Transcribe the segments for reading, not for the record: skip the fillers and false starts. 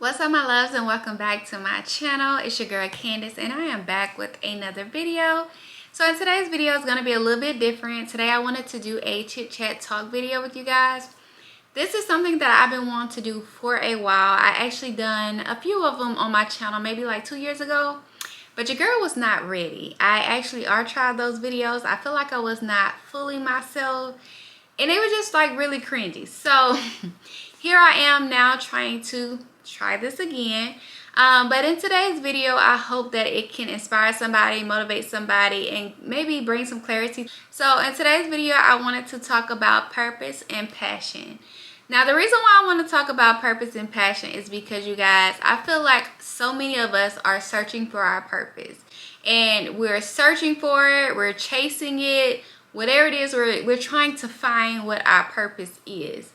What's up, my loves, and welcome back to my channel. It's your girl Candace, and I am back with another video. So in today's video is going to be a little bit different. Today I wanted to do a chit chat talk video with you guys. This is something that I've been wanting to do for a while. I actually done a few of them on my channel maybe like 2 years ago, but your girl was not ready. I actually archived those videos. I feel like I was not fully myself, and they were just like really cringy. So here I am now trying to try this again. But in today's video, I hope that it can inspire somebody, motivate somebody, and maybe bring some clarity. So in today's video, I wanted to talk about purpose and passion. Now, the reason why I want to talk about purpose and passion is because, you guys, I feel like so many of us are searching for our purpose, and we're searching for it, we're chasing it, whatever it is, we're trying to find what our purpose is.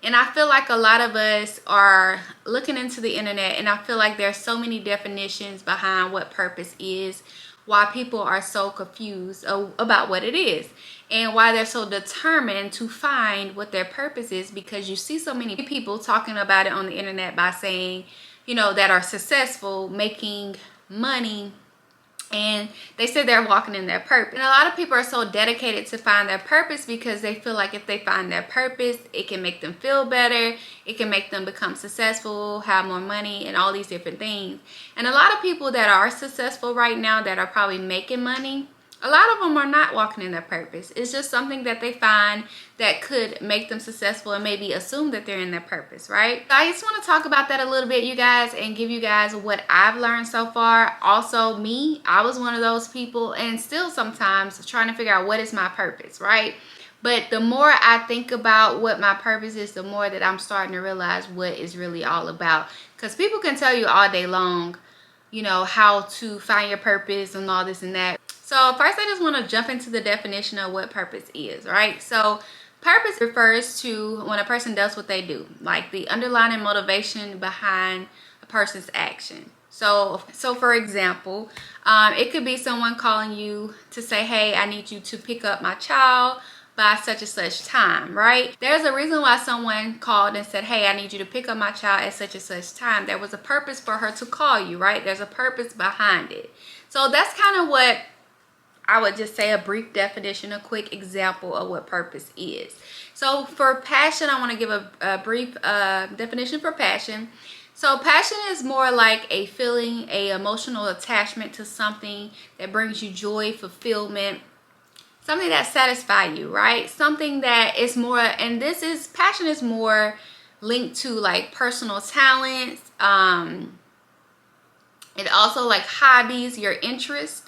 And I feel like a lot of us are looking into the internet, and I feel like there's so many definitions behind what purpose is, why people are so confused about what it is, and why they're so determined to find what their purpose is, because you see so many people talking about it on the internet by saying, you know, that are successful, making money, and they said they're walking in their purpose. And a lot of people are so dedicated to find their purpose because they feel like if they find their purpose, it can make them feel better, it can make them become successful, have more money, and all these different things. And a lot of people that are successful right now, that are probably making money, a lot of them are not walking in their purpose. It's just something that they find that could make them successful and maybe assume that they're in their purpose, right? So I just want to talk about that a little bit, you guys, and give you guys what I've learned so far. Also, I was one of those people, and still sometimes trying to figure out what is my purpose, right? But the more I think about what my purpose is, the more that I'm starting to realize what it's really all about. Because people can tell you all day long, you know, how to find your purpose and all this and that. So first, I just want to jump into the definition of what purpose is, right? So purpose refers to when a person does what they do, like the underlying motivation behind a person's action. So for example, it could be someone calling you to say, hey, I need you to pick up my child by such and such time, right? There's a reason why someone called and said, hey, I need you to pick up my child at such and such time. There was a purpose for her to call you, right? There's a purpose behind it. So that's kind of what I would just say, a brief definition, a quick example of what purpose is. So for passion, I want to give a brief definition for passion. So passion is more like a feeling, a emotional attachment to something that brings you joy, fulfillment, something that satisfies you, right? Something that is more, and passion is more linked to like personal talents, and also like hobbies, your interests.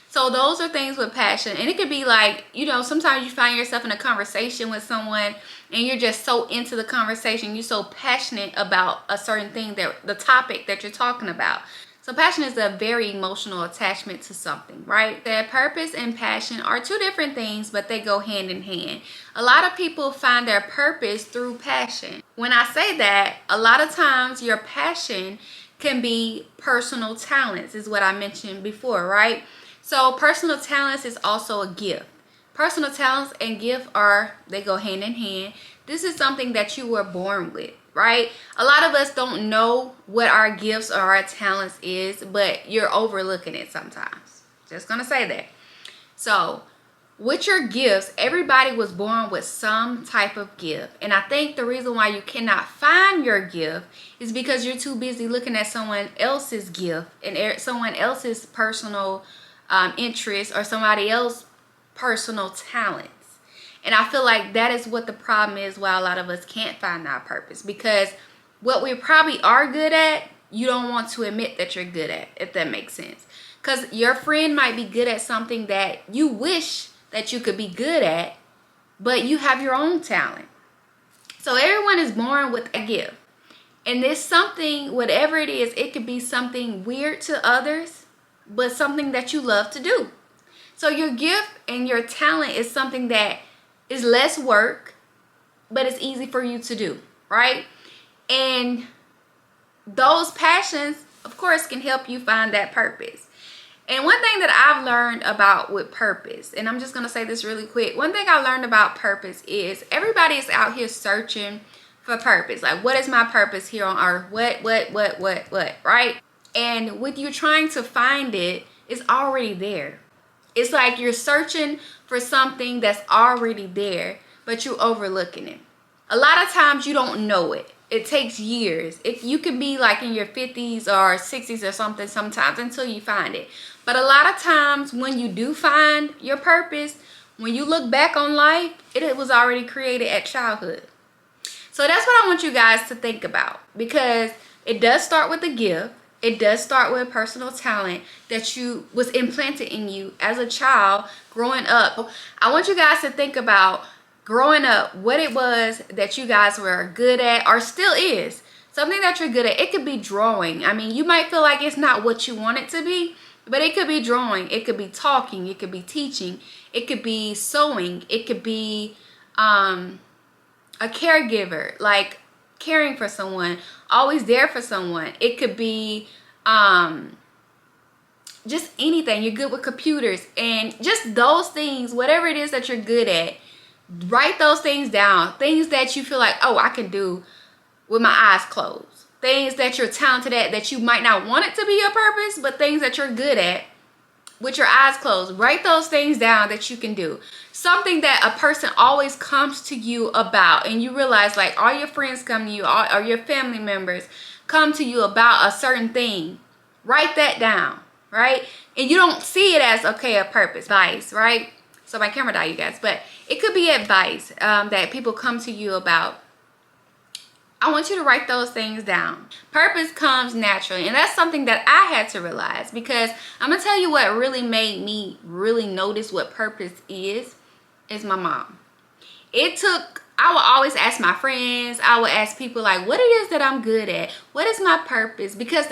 So those are things with passion. And it could be like, you know, sometimes you find yourself in a conversation with someone and you're just so into the conversation, you're so passionate about a certain thing, that the topic that you're talking about. So passion is a very emotional attachment to something, right? That purpose and passion are two different things, but they go hand in hand. A lot of people find their purpose through passion. When I say that, a lot of times your passion can be personal talents, is what I mentioned before, right? So personal talents is also a gift. Personal talents and gift they go hand in hand. This is something that you were born with, right? A lot of us don't know what our gifts or our talents is, but you're overlooking it sometimes. Just gonna say that. So with your gifts, everybody was born with some type of gift. And I think the reason why you cannot find your gift is because you're too busy looking at someone else's gift and someone else's personal interest, or somebody else's personal talents. And I feel like that is what the problem is, why a lot of us can't find our purpose, because what we probably are good at, you don't want to admit that you're good at, if that makes sense. Because your friend might be good at something that you wish that you could be good at, but you have your own talent. So everyone is born with a gift, and this something, whatever it is, it could be something weird to others, but something that you love to do. So your gift and your talent is something that is less work, but it's easy for you to do, right? And those passions, of course, can help you find that purpose. And one thing that I've learned about with purpose, and I'm just going to say this really quick. One thing I learned about purpose is everybody is out here searching for purpose. Like, what is my purpose here on earth? What, right? And with you trying to find it, it's already there. It's like you're searching for something that's already there, but you're overlooking it. A lot of times you don't know it. It takes years. If you could be like in your 50s or 60s or something sometimes until you find it. But a lot of times when you do find your purpose, when you look back on life, it was already created at childhood. So that's what I want you guys to think about, because it does start with a gift. It does start with personal talent that was implanted in you as a child growing up. I want you guys to think about growing up, what it was that you guys were good at or still is. Something that you're good at. It could be drawing. I mean, you might feel like it's not what you want it to be, but it could be drawing. It could be talking. It could be teaching. It could be sewing. It could be a caregiver, like caring for someone, always there for someone. It could be just anything. You're good with computers and just those things, whatever it is that you're good at. Write those things down. Things that you feel like, oh, I can do with my eyes closed. Things that you're talented at that you might not want it to be your purpose, but things that you're good at with your eyes closed. Write those things down that you can do. Something that a person always comes to you about, and you realize like all your friends come to you, or your family members come to you about a certain thing. Write that down, right? And you don't see it as, okay, a purpose, advice, right? So my camera died, you guys, but it could be advice that people come to you about. I want you to write those things down. Purpose comes naturally, and that's something that I had to realize, because I'm gonna tell you what really made me really notice what purpose is my mom. I would always ask my friends, I would ask people like, what it is that I'm good at? What is my purpose? Because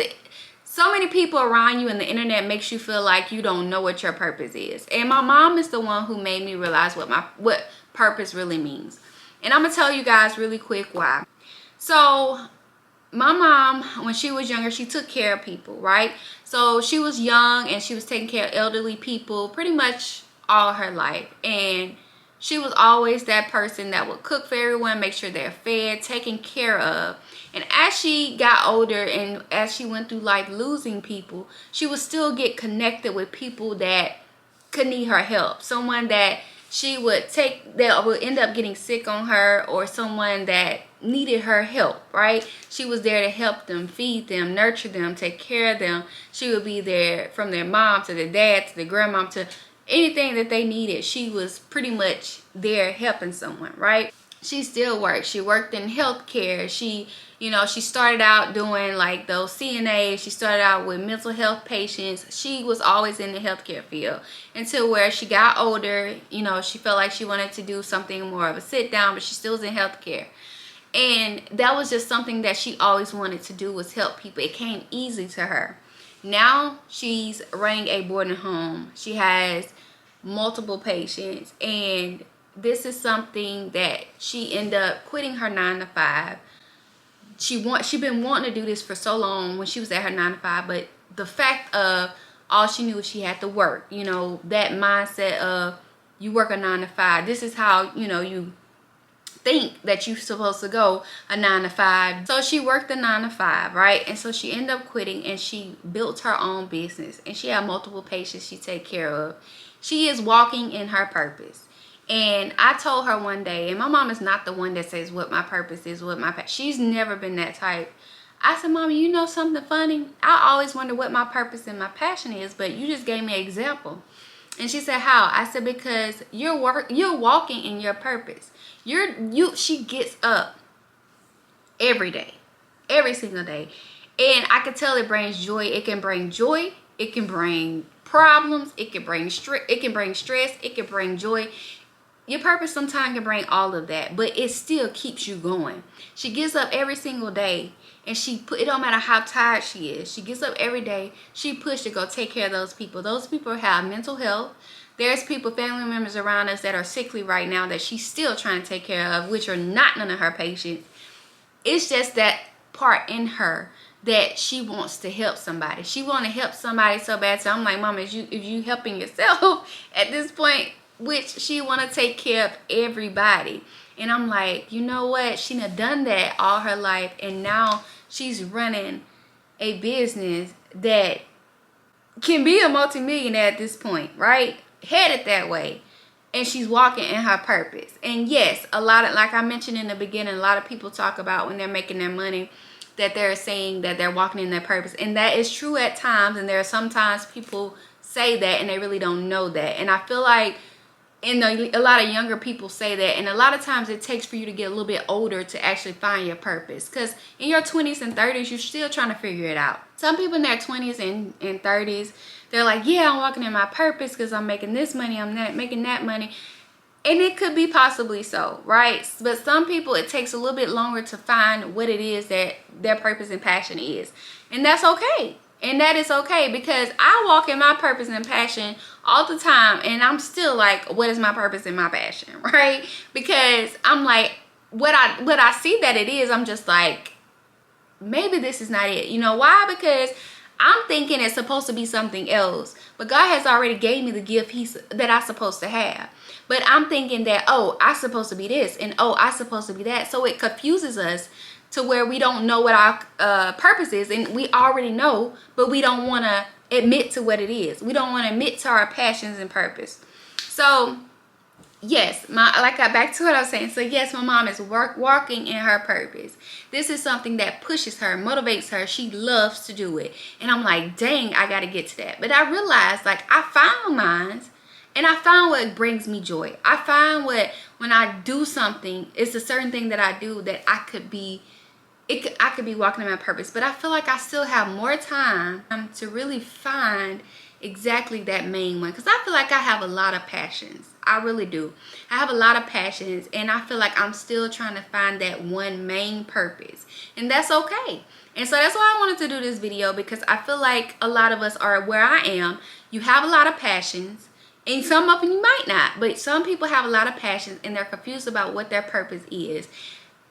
so many people around you and the internet makes you feel like you don't know what your purpose is. And my mom is the one who made me realize what purpose really means. And I'm gonna tell you guys really quick why. So my mom, when she was younger, she took care of people, right? So she was young and she was taking care of elderly people pretty much all her life. And she was always that person that would cook for everyone, make sure they're fed, taken care of. And as she got older and as she went through life losing people, she would still get connected with people that could need her help. Someone that she would that would end up getting sick on her, or someone that needed her help, right? She was there to help them, feed them, nurture them, take care of them. She would be there from their mom to their dad to their grandmom to anything that they needed. She was pretty much there helping someone, right? She still worked. She worked in healthcare. She started out doing like those CNAs. She started out with mental health patients. She was always in the healthcare field until where she got older. She felt like she wanted to do something more of a sit down, but she still was in healthcare. And that was just something that she always wanted to do, was help people. It came easy to her. Now she's running a boarding home. She has multiple patients, and this is something that she ended up quitting her 9-to-5. She been wanting to do this for so long when she was at her 9-to-5, but the fact of all she knew, she had to work. That mindset of you work a 9-to-5. This is how you think that you're supposed to go a 9-to-5. So she worked a 9-to-5, right? And so she ended up quitting, and she built her own business, and she had multiple patients she take care of. She is walking in her purpose. And I told her one day, and my mom is not the one that says what my purpose is, she's never been that type. I said, Mommy, you know something funny? I always wonder what my purpose and my passion is, but you just gave me an example. And she said, how? I said, because you're walking in your purpose. She gets up every day, every single day. And I could tell it brings joy. It can bring joy. It can bring problems. It can bring stress. It can bring joy. Your purpose sometimes can bring all of that, but it still keeps you going. She gets up every single day, and it don't matter how tired she is. She gets up every day. She pushed to go take care of those people. Those people have mental health. There's family members around us that are sickly right now that she's still trying to take care of, which are not none of her patients. It's just that part in her that she wants to help somebody. She want to help somebody so bad. So I'm like, Mama, if you helping yourself at this point, which she want to take care of everybody. And I'm like, you know what? She done done that all her life, and now she's running a business that can be a multimillionaire at this point, right? Headed that way. And she's walking in her purpose. And yes, a lot of, like I mentioned in the beginning, a lot of people talk about when they're making their money that they're saying that they're walking in their purpose. And that is true at times. And there are sometimes people say that and they really don't know that. And I feel like a lot of younger people say that, and a lot of times it takes for you to get a little bit older to actually find your purpose, because in your 20s and 30s you're still trying to figure it out. Some people in their 20s and 30s, they're like, yeah, I'm walking in my purpose because I'm making this money, I'm not making that money, and it could be possibly so, right? But some people, it takes a little bit longer to find what it is that their purpose and passion is, and that's okay. And that is okay, because I walk in my purpose and passion all the time, and I'm still like, what is my purpose and my passion, right? Because I'm like, what I see that it is, I'm just like, maybe this is not it. You know why? Because I'm thinking it's supposed to be something else, but God has already gave me the gift that I'm supposed to have. But I'm thinking that, oh, I'm supposed to be this, and oh, I'm supposed to be that. So it confuses us to where we don't know what our purpose is, and we already know, but we don't want to admit to what it is. We don't want to admit to our passions and purpose. So yes, back to what I was saying. So yes, my mom is walking in her purpose. This is something that pushes her, motivates her. She loves to do it. And I'm like, dang, I got to get to that. But I realized, like, I found mine, and I found what brings me joy. I find when I do something, it's a certain thing that I do that I could be walking in my purpose. But I feel like I still have more time to really find exactly that main one, because I feel like I have a lot of passions. I really do. I have a lot of passions, and I feel like I'm still trying to find that one main purpose, and that's okay. And so that's why I wanted to do this video, because I feel like a lot of us are where I am. You have a lot of passions, and some of them you might not, but some people have a lot of passions and they're confused about what their purpose is.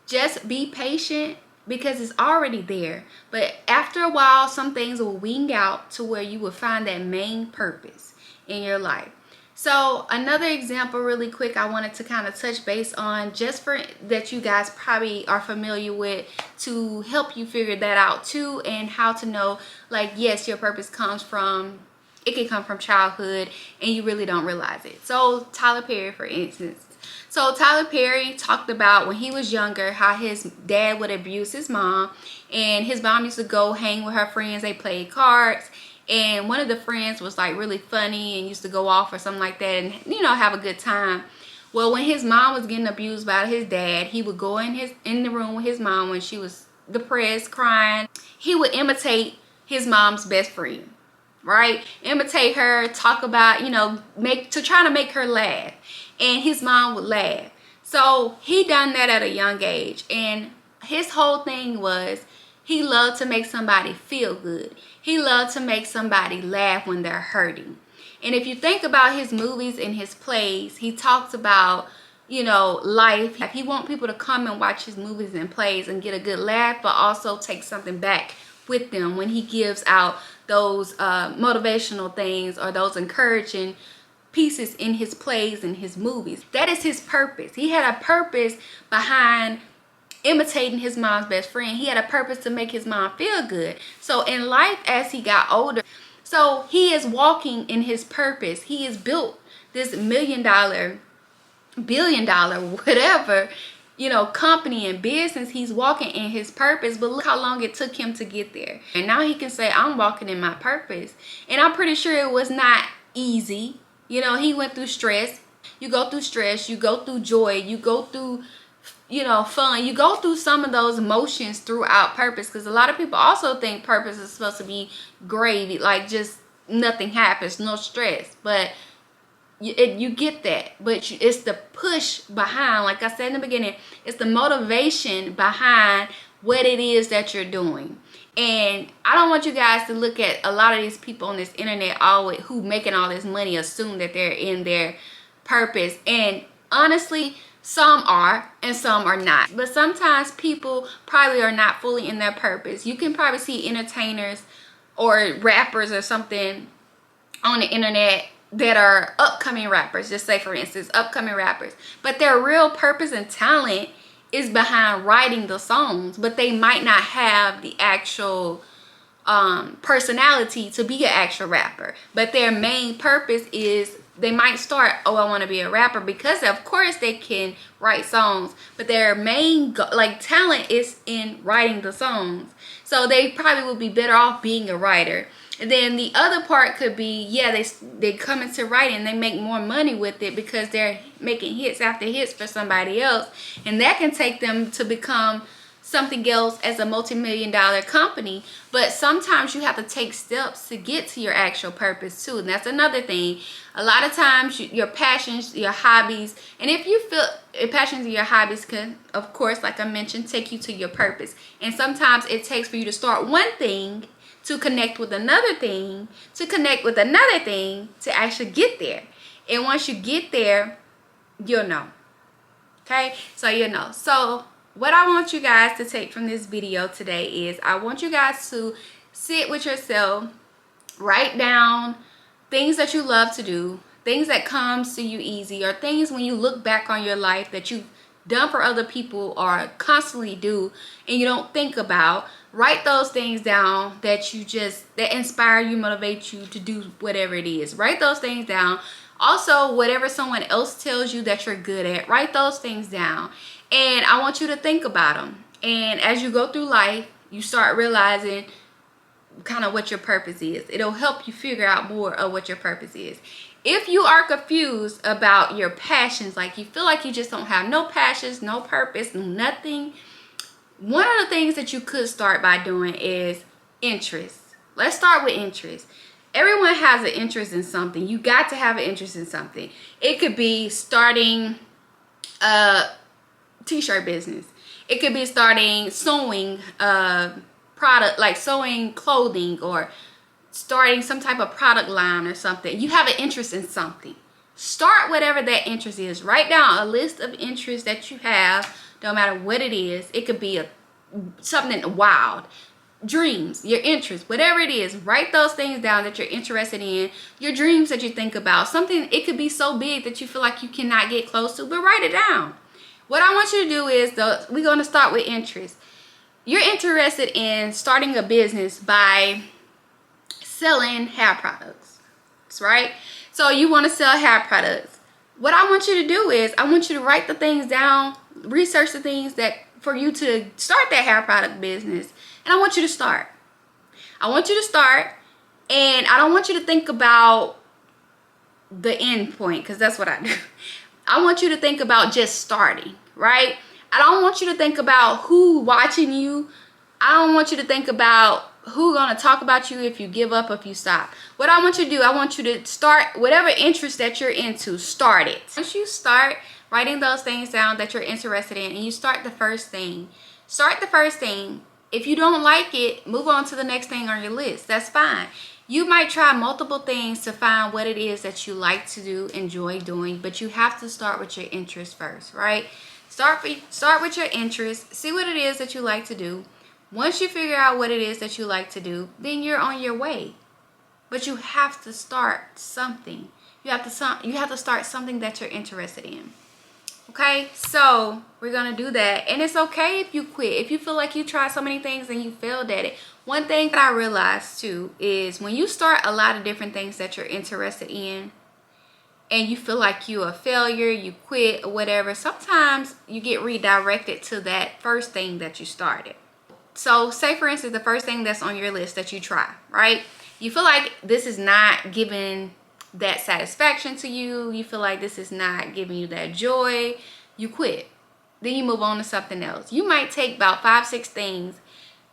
Just be patient, because it's already there. But after a while, some things will wean out to where you will find that main purpose in your life. So another example really quick I wanted to kind of touch base on, just for that you guys probably are familiar with, to help you figure that out too, and how to know, like, yes, your purpose comes from, it can come from childhood and you really don't realize it. So Tyler Perry, for instance. So Tyler Perry talked about when he was younger how his dad would abuse his mom, and his mom used to go hang with her friends. They played cards, and one of the friends was like really funny and used to go off or something like that, and you know, have a good time. Well, when his mom was getting abused by his dad, he would go in the room with his mom when she was depressed, crying. He would imitate his mom's best friend, right? Imitate her, talk about, you know, try to make her laugh. And his mom would laugh. So he done that at a young age. And his whole thing was, he loved to make somebody feel good. He loved to make somebody laugh when they're hurting. And if you think about his movies and his plays, he talks about, you know, life. He wants people to come and watch his movies and plays and get a good laugh, but also take something back with them when he gives out those motivational things or those encouraging pieces in his plays and his movies. That is his purpose. He had a purpose behind imitating his mom's best friend. He had a purpose to make his mom feel good. So in life, as he got older, so he is walking in his purpose. He has built this $1 million, billion dollar, whatever, you know, company and business. He's walking in his purpose, but look how long it took him to get there. And now he can say, I'm walking in my purpose. And I'm pretty sure it was not easy. You know, he went through stress. You go through stress, you go through joy, you go through, you know, fun. You go through some of those emotions throughout purpose, because a lot of people also think purpose is supposed to be gravy, like just nothing happens, no stress. But you get that, but it's the push behind, like I said in the beginning, it's the motivation behind what it is that you're doing. And I don't want you guys to look at a lot of these people on this internet always who making all this money assume that they're in their purpose. And honestly, some are and some are not. But sometimes people probably are not fully in their purpose. You can probably see entertainers or rappers or something on the internet that are upcoming rappers, just say for instance upcoming rappers, but their real purpose and talent is behind writing the songs, but they might not have the actual personality to be an actual rapper. But their main purpose is, they might start, oh, I want to be a rapper, because of course they can write songs, but their main like talent is in writing the songs. So they probably would be better off being a writer. And then the other part could be, yeah, they come into writing, they make more money with it because they're making hits after hits for somebody else, and that can take them to become something else as a multi-million-dollar company. But sometimes you have to take steps to get to your actual purpose too, and that's another thing. A lot of times your passions, your hobbies, and if you feel passions and your hobbies can, of course, like I mentioned, take you to your purpose. And sometimes it takes for you to start one thing to connect with another thing, to connect with another thing, to actually get there. And once you get there, you'll know. Okay, so you'll know. So what I want you guys to take from this video today is, I want you guys to sit with yourself, write down things that you love to do, things that comes to you easy, or things when you look back on your life that you've done for other people or constantly do and you don't think about. Write those things down that inspire you, motivate you to do whatever it is. Write those things down. Also, whatever someone else tells you that you're good at, write those things down. And I want you to think about them. And as you go through life, you start realizing kind of what your purpose is. It'll help you figure out more of what your purpose is. If you are confused about your passions, like you feel like you just don't have no passions, no purpose, nothing, one of the things that you could start by doing is interest. Let's start with interest. Everyone has an interest in something. You got to have an interest in something. It could be starting a t-shirt business. It could be starting sewing product, like sewing clothing, or starting some type of product line or something. You have an interest in something. Start whatever that interest is. Write down a list of interests that you have, no matter what it is. It could be something wild. Dreams, your interests, whatever it is, write those things down that you're interested in. Your dreams that you think about. Something, it could be so big that you feel like you cannot get close to, but write it down. What I want you to do is, we're going to start with interest. You're interested in starting a business by selling hair products. That's right. So you want to sell hair products. What I want you to do is, I want you to write the things down, research the things that for you to start that hair product business. And I want you to start. I want you to start, and I don't want you to think about the end point, because that's what I do. I want you to think about just starting, right? I don't want you to think about who watching you. I don't want you to think about who gonna talk about you if you give up, if you stop. What I want you to do, I want you to start whatever interest that you're into, start it. Once you start writing those things down that you're interested in, and you start the first thing, if you don't like it, move on to the next thing on your list. That's fine. You might try multiple things to find what it is that you like to do, enjoy doing, but you have to start with your interest first, right? Start with your interest. See what it is that you like to do. Once you figure out what it is that you like to do, then you're on your way. But you have to start something. You have to start something that you're interested in. Okay, so we're gonna do that. And it's okay if you quit. If you feel like you tried so many things and you failed at it. One thing that I realized too is, when you start a lot of different things that you're interested in and you feel like you're a failure, you quit or whatever, sometimes you get redirected to that first thing that you started. So say for instance, the first thing that's on your list that you try, right? You feel like this is not giving that satisfaction to you. You feel like this is not giving you that joy. You quit. Then you move on to something else. You might take about 5-6 things,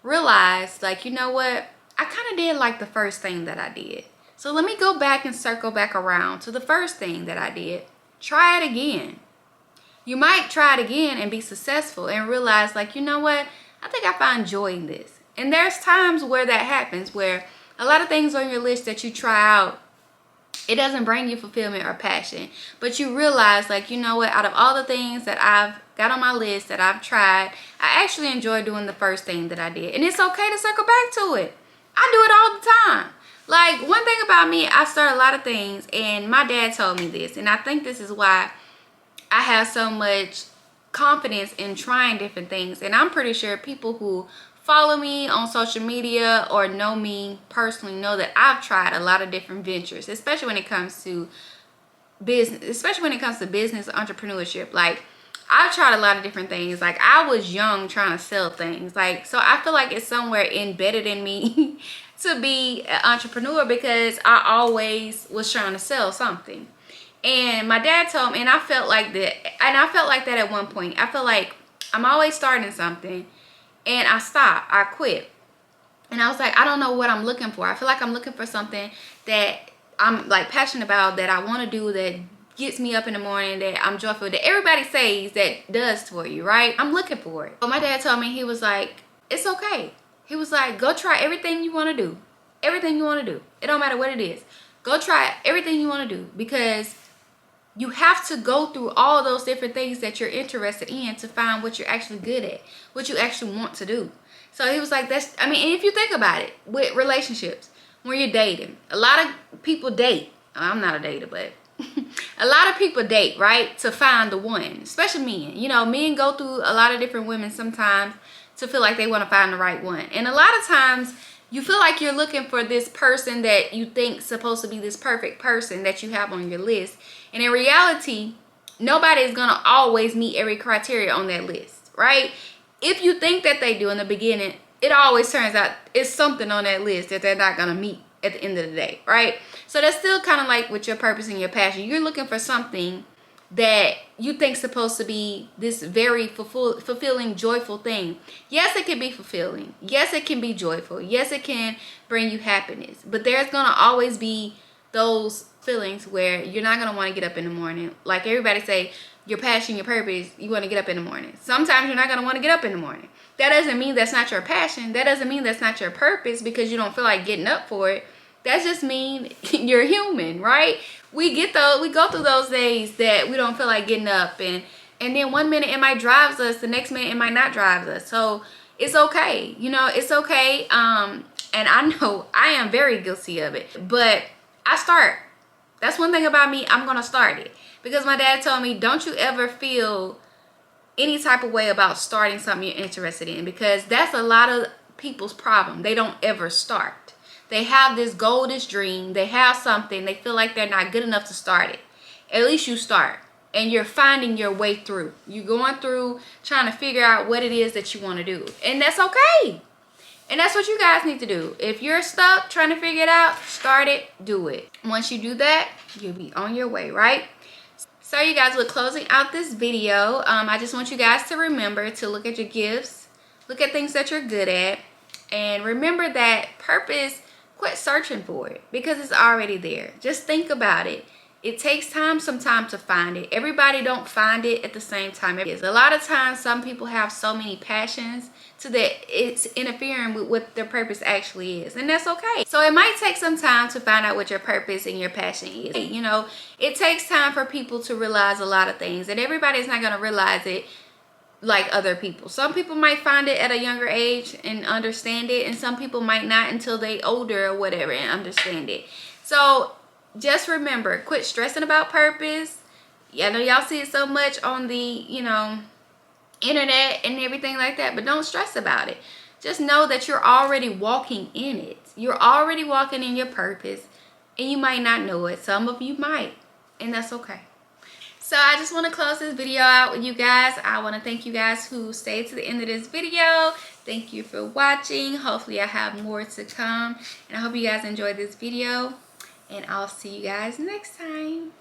realize like, you know what, I kind of did like the first thing that I did, so let me go back and circle back around to the first thing that I did. Try it again. You might try it again and be successful and realize like, you know what, I think I find joy in this. And there's times where that happens, where a lot of things on your list that you try out, it doesn't bring you fulfillment or passion, but you realize like, you know what, out of all the things that I've got on my list that I've tried, I actually enjoy doing the first thing that I did. And it's okay to circle back to it. I do it all the time. Like, one thing about me, I start a lot of things, and my dad told me this, and I think this is why I have so much confidence in trying different things. And I'm pretty sure people who follow me on social media or know me personally know that I've tried a lot of different ventures, especially when it comes to business, entrepreneurship. Like, I've tried a lot of different things. Like, I was young trying to sell things. Like, so I feel like it's somewhere embedded in me to be an entrepreneur, because I always was trying to sell something. And my dad told me, and I felt like that, at one point. I felt like I'm always starting something, and I stopped, I quit. And I was like, I don't know what I'm looking for. I feel like I'm looking for something that I'm like passionate about, that I want to do, that gets me up in the morning, that I'm joyful, that everybody says that does for you, right? I'm looking for it. But my dad told me, he was like, it's okay. He was like, go try everything you want to do. Everything you want to do. It don't matter what it is. Go try everything you want to do, because you have to go through all those different things that you're interested in to find what you're actually good at, what you actually want to do. So he was like, that's, I mean, and if you think about it, with relationships, when you're dating, a lot of people date. I'm not a dater, but a lot of people date, right, to find the one, especially men. You know, men go through a lot of different women sometimes to feel like they want to find the right one. And a lot of times you feel like you're looking for this person that you think supposed to be this perfect person that you have on your list. And in reality, nobody is going to always meet every criteria on that list, right? If you think that they do in the beginning, it always turns out it's something on that list that they're not going to meet at the end of the day, right? So that's still kind of like with your purpose and your passion. You're looking for something that you think supposed to be this very fulfilling, joyful thing. Yes, it can be fulfilling. Yes, it can be joyful. Yes, it can bring you happiness. But there's going to always be those feelings where you're not going to want to get up in the morning. Like everybody say, your passion, your purpose, you want to get up in the morning. Sometimes you're not going to want to get up in the morning. That doesn't mean that's not your passion. That doesn't mean that's not your purpose because you don't feel like getting up for it. That just means you're human, right? We go through those days that we don't feel like getting up, and then one minute it might drive us, the next minute it might not drive us. So it's okay, you know, it's okay. And I know I am very guilty of it, but I start. That's one thing about me. I'm gonna start it because my dad told me, don't you ever feel any type of way about starting something you're interested in, because that's a lot of people's problem. They don't ever start. They have this goal, this dream. They have something. They feel like they're not good enough to start it. At least you start. And you're finding your way through. You're going through trying to figure out what it is that you want to do. And that's okay. And that's what you guys need to do. If you're stuck trying to figure it out, start it, do it. Once you do that, you'll be on your way, right? So you guys, we're closing out this video. I just want you guys to remember to look at your gifts. Look at things that you're good at. And remember that purpose, quit searching for it because it's already there. Just think about it. It takes time sometimes to find it. Everybody don't find it at the same time. It is. A lot of times some people have so many passions to that it's interfering with what their purpose actually is. And that's okay. So it might take some time to find out what your purpose and your passion is. You know, it takes time for people to realize a lot of things. And everybody's not going to realize it like other people. Some people might find it at a younger age and understand it, and some people might not until they older or whatever and understand it. So just remember, quit stressing about purpose. I know y'all see it so much on the, you know, internet and everything like that, but don't stress about it. Just know that you're already walking in it. You're already walking in your purpose, and you might not know it. Some of you might, and that's okay. So I just want to close this video out with you guys. I want to thank you guys who stayed to the end of this video. Thank you for watching. Hopefully I have more to come. And I hope you guys enjoyed this video. And I'll see you guys next time.